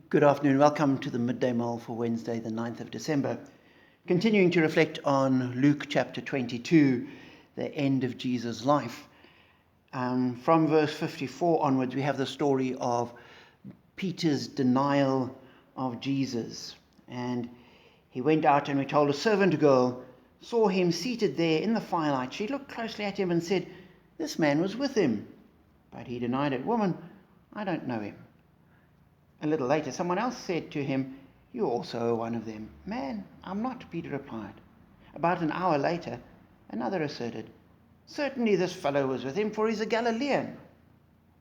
Good afternoon. Welcome to the Midday Mull for Wednesday, the 9th of December. Continuing to reflect on Luke chapter 22, the end of Jesus' life. From verse 54 onwards, we have the story of Peter's denial of Jesus. And he went out, and we're told a servant girl saw him seated there in the firelight. She looked closely at him and said, "This man was with him." But he denied it. "Woman, I don't know him." A little later, someone else said to him, "You also are one of them." "Man, I'm not," Peter replied. About an hour later, another asserted, "Certainly this fellow was with him, for he's a Galilean."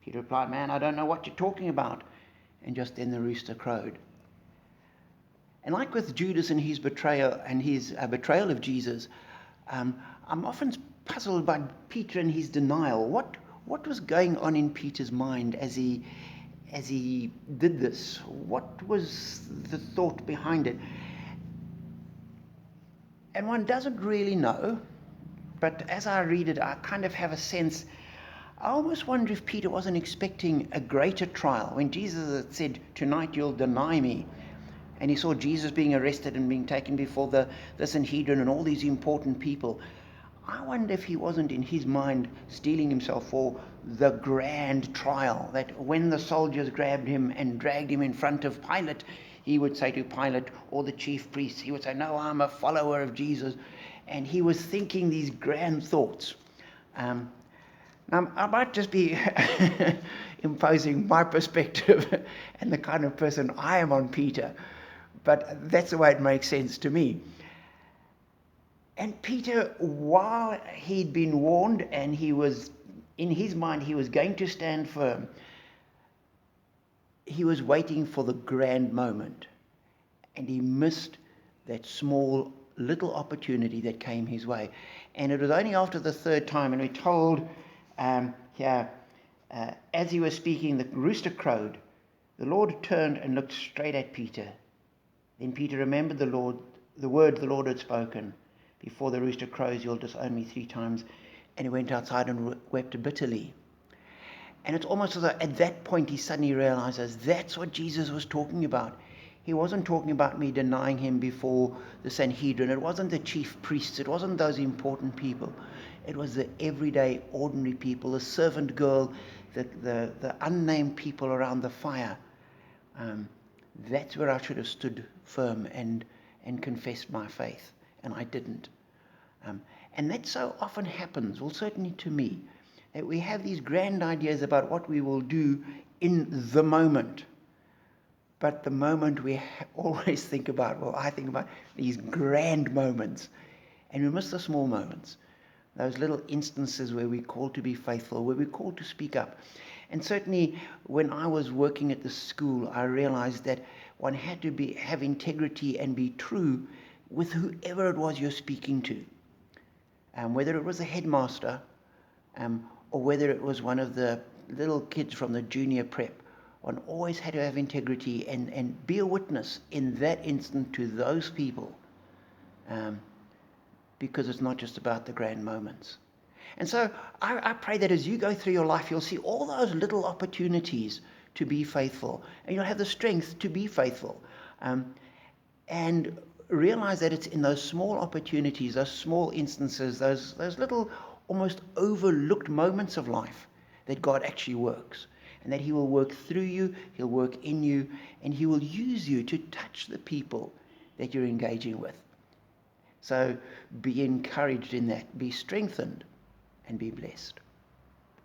Peter replied, "Man, I don't know what you're talking about." And just then the rooster crowed. And like with Judas and his betrayal betrayal of Jesus, I'm often puzzled by Peter and his denial. What was going on in Peter's mind as he did this? What was the thought behind it? And one doesn't really know, but as I read it, I kind of have a sense. I almost wonder if Peter wasn't expecting a greater trial. When Jesus had said, "Tonight you'll deny me," and he saw Jesus being arrested and being taken before the Sanhedrin and all these important people, I wonder if he wasn't in his mind steeling himself for the grand trial, that when the soldiers grabbed him and dragged him in front of Pilate, he would say to Pilate or the chief priests, he would say, "No, I'm a follower of Jesus." And he was thinking these grand thoughts. Now, I might just be imposing my perspective and the kind of person I am on Peter, but that's the way it makes sense to me. And Peter, while he'd been warned and he was, in his mind, he was going to stand firm, he was waiting for the grand moment. And he missed that small little opportunity that came his way. And it was only after the third time, and we're told as he was speaking, the rooster crowed. The Lord turned and looked straight at Peter. Then Peter remembered the word the Lord had spoken. "Before the rooster crows, you'll disown me 3 times. And he went outside and wept bitterly. And it's almost as though at that point he suddenly realizes that's what Jesus was talking about. He wasn't talking about me denying him before the Sanhedrin. It wasn't the chief priests. It wasn't those important people. It was the everyday, ordinary people, the servant girl, the unnamed people around the fire. That's where I should have stood firm and confessed my faith. And I didn't. And that so often happens, well, certainly to me, that we have these grand ideas about what we will do in the moment. But the moment we always think about, well, I think about these grand moments. And we miss the small moments. Those little instances where we're called to be faithful, where we're called to speak up. And certainly when I was working at the school, I realized that one had to have integrity and be true with whoever it was you're speaking to. Whether it was a headmaster or whether it was one of the little kids from the junior prep, one always had to have integrity and be a witness in that instant to those people, because it's not just about the grand moments. And so I pray that as you go through your life, you'll see all those little opportunities to be faithful, and you'll have the strength to be faithful. And realize that it's in those small opportunities, those small instances, those little almost overlooked moments of life that God actually works, and that he will work through you, he'll work in you, and he will use you to touch the people that you're engaging with. So be encouraged in that, be strengthened, and be blessed.